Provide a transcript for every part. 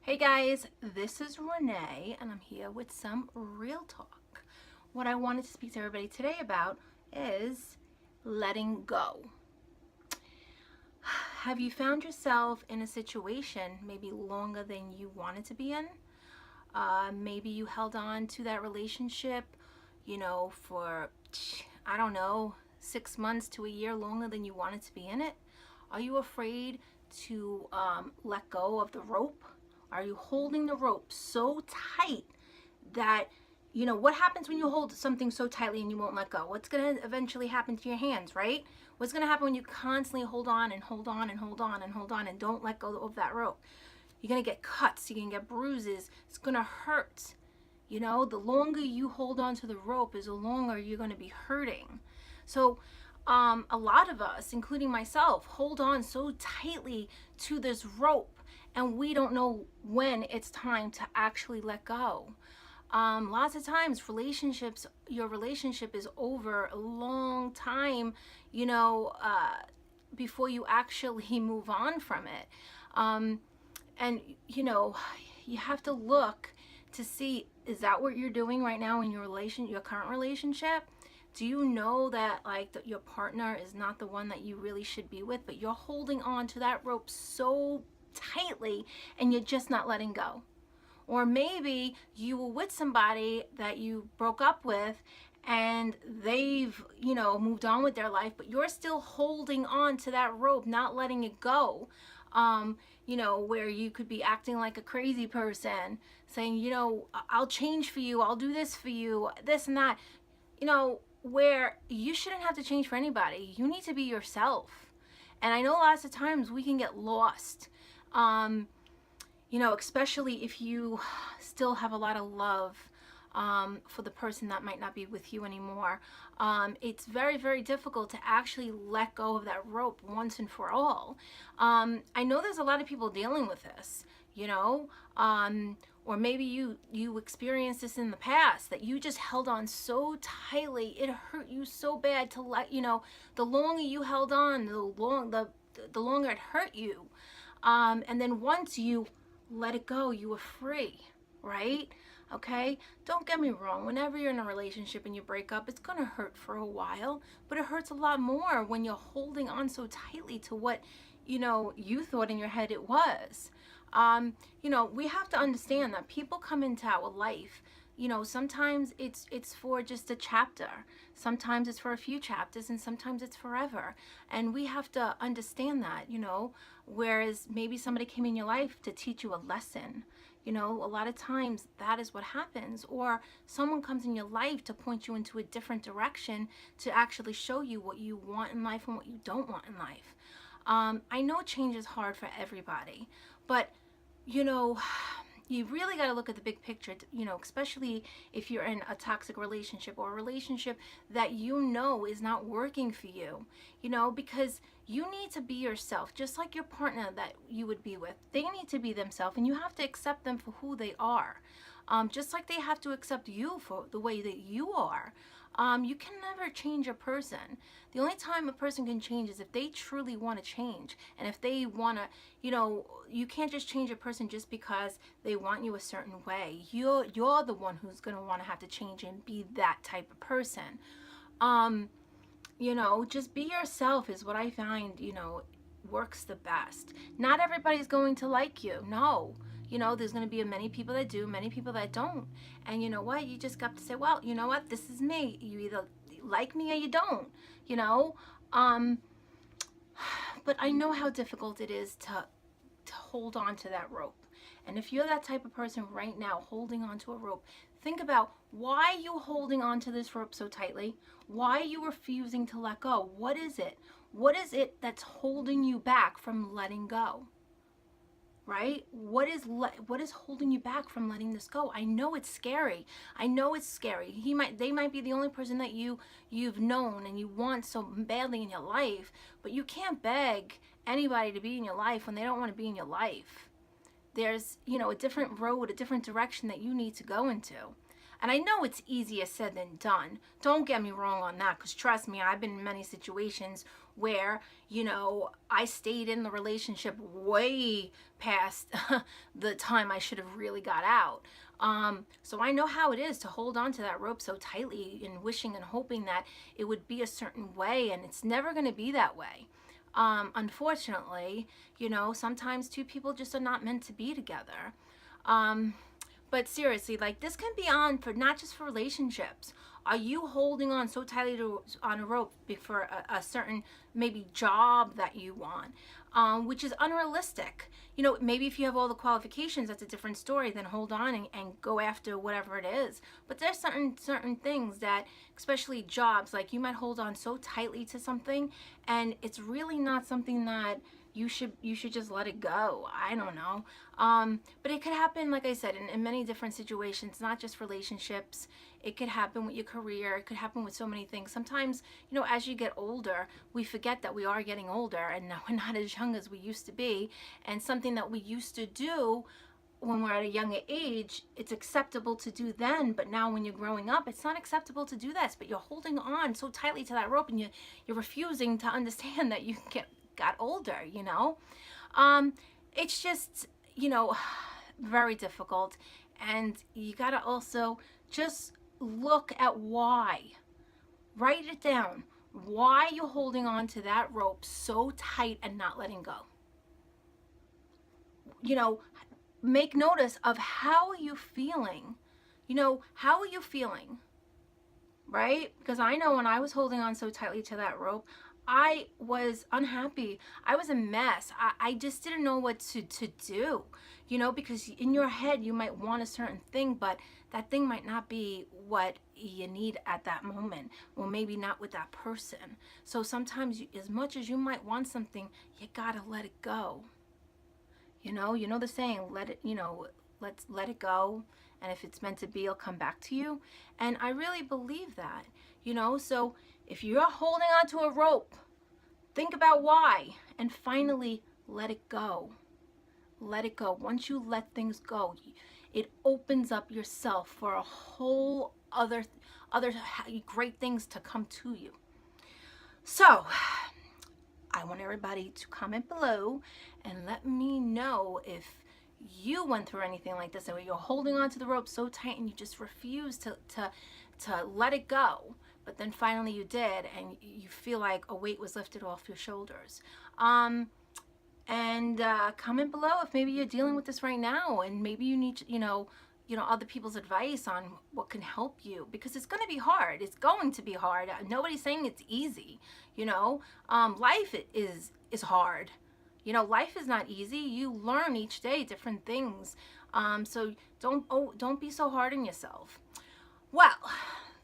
Hey guys, this is Renee and I'm here with some real talk. What I wanted to speak to everybody today about is letting go. Have you found yourself in a situation maybe longer than you wanted to be in? Maybe you held on to that relationship, for, I don't know, 6 months to a year longer than you wanted to be in it? Are you afraid to let go of the rope? Are you holding the rope so tight that, what happens when you hold something so tightly and you won't let go? What's going to eventually happen to your hands, right? What's going to happen when you constantly hold on and hold on and hold on and hold on and don't let go of that rope? You're going to get cuts, you're going to get bruises, it's going to hurt. The longer you hold on to the rope is the longer you're going to be hurting. So a lot of us, including myself, hold on so tightly to this rope and we don't know when it's time to actually let go. Lots of times your relationship is over a long time, before you actually move on from it. And you have to look to see, is that what you're doing right now in your current relationship? Do you know that your partner is not the one that you really should be with, but you're holding on to that rope so tightly and you're just not letting go? Or maybe you were with somebody that you broke up with and they've, moved on with their life, but you're still holding on to that rope, not letting it go. Where you could be acting like a crazy person, saying, I'll change for you, I'll do this for you, this and that, where you shouldn't have to change for anybody. You need to be yourself. And I know lots of times we can get lost, especially if you still have a lot of love for the person that might not be with you anymore. It's very, very difficult to actually let go of that rope once and for all. I know there's a lot of people dealing with this, or maybe you experienced this in the past, that you just held on so tightly, it hurt you so bad to let, the longer you held on, the longer it hurt you. And then once you let it go, you were free, right? Okay, don't get me wrong, whenever you're in a relationship and you break up, it's gonna hurt for a while, but it hurts a lot more when you're holding on so tightly to what you thought in your head it was. We have to understand that people come into our life. Sometimes it's for just a chapter, sometimes it's for a few chapters, and sometimes it's forever. And we have to understand that, whereas maybe somebody came in your life to teach you a lesson. A lot of times that is what happens. Or someone comes in your life to point you into a different direction, to actually show you what you want in life and what you don't want in life. I know change is hard for everybody, but you really got to look at the big picture, especially if you're in a toxic relationship or a relationship that is not working for you, because you need to be yourself, just like your partner that you would be with. They need to be themselves, and you have to accept them for who they are, just like they have to accept you for the way that you are. You can never change a person. The only time a person can change is if they truly want to change. And if they want to, you can't just change a person just because they want you a certain way. You're the one who's going to want to have to change and be that type of person. Just be yourself is what I find, works the best. Not everybody's going to like you. No. There's going to be many people that do, many people that don't. And you know what? You just got to say, well, you know what? This is me. You either like me or you don't, But I know how difficult it is to hold on to that rope. And if you're that type of person right now holding on to a rope, think about, why are you holding on to this rope so tightly? Why are you refusing to let go? What is it? What is it that's holding you back from letting go? Right? What is holding you back from letting this go? I know it's scary. I know it's scary. They might be the only person that you've known and you want so badly in your life, but you can't beg anybody to be in your life when they don't want to be in your life. There's, a different road, a different direction that you need to go into. And I know it's easier said than done. Don't get me wrong on that, because trust me, I've been in many situations where, you know, I stayed in the relationship way past the time I should have really got out. So I know how it is to hold on to that rope so tightly and wishing and hoping that it would be a certain way, and it's never going to be that way. Unfortunately, you know, sometimes two people just are not meant to be together. But seriously, like, this can be on for not just for relationships. Are you holding on so tightly on a rope for a certain maybe job that you want, which is unrealistic? You know, maybe if you have all the qualifications, that's a different story. Then hold on and go after whatever it is. But there's certain things that, especially jobs, like you might hold on so tightly to something, and it's really not something that you should just let it go. I don't know. But it could happen, like I said, in many different situations, not just relationships. It could happen with your career. It could happen with so many things. Sometimes, you know, as you get older, we forget that we are getting older and now we're not as young as we used to be. And something that we used to do when we're at a younger age, it's acceptable to do then, but now when you're growing up, it's not acceptable to do that. But you're holding on so tightly to that rope, and you're refusing to understand that you got older, you know. It's just, you know, very difficult, and you gotta also just look at why. Write it down. Why you're holding on to that rope so tight and not letting go. You know, make notice of how are you feeling. You know, how are you feeling? Right? Because I know when I was holding on so tightly to that rope, I was unhappy. I was a mess. I just didn't know what to do, you know, because in your head you might want a certain thing, but that thing might not be what you need at that moment, or maybe not with that person. So sometimes, as much as you might want something, you gotta let it go. You know the saying, let it, you know, let's let it go, and if it's meant to be, it'll come back to you. And I really believe that, you know. So if you're holding on to a rope, think about why, and finally let it go. Let it go. Once you let things go, it opens up yourself for a whole other great things to come to you. So I want everybody to comment below and let me know if you went through anything like this, and you're holding on to the rope so tight and you just refuse to let it go, but then finally you did, and you feel like a weight was lifted off your shoulders. And comment below if maybe you're dealing with this right now, and maybe you need, you know, other people's advice on what can help you, because it's going to be hard. It's going to be hard. Nobody's saying it's easy. You know, life is hard. You know, life is not easy. You learn each day different things. So don't be so hard on yourself. Well,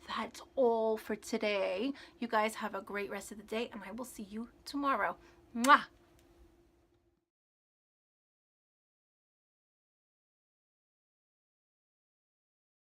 that's all for today. You guys have a great rest of the day, and I will see you tomorrow. Mwah!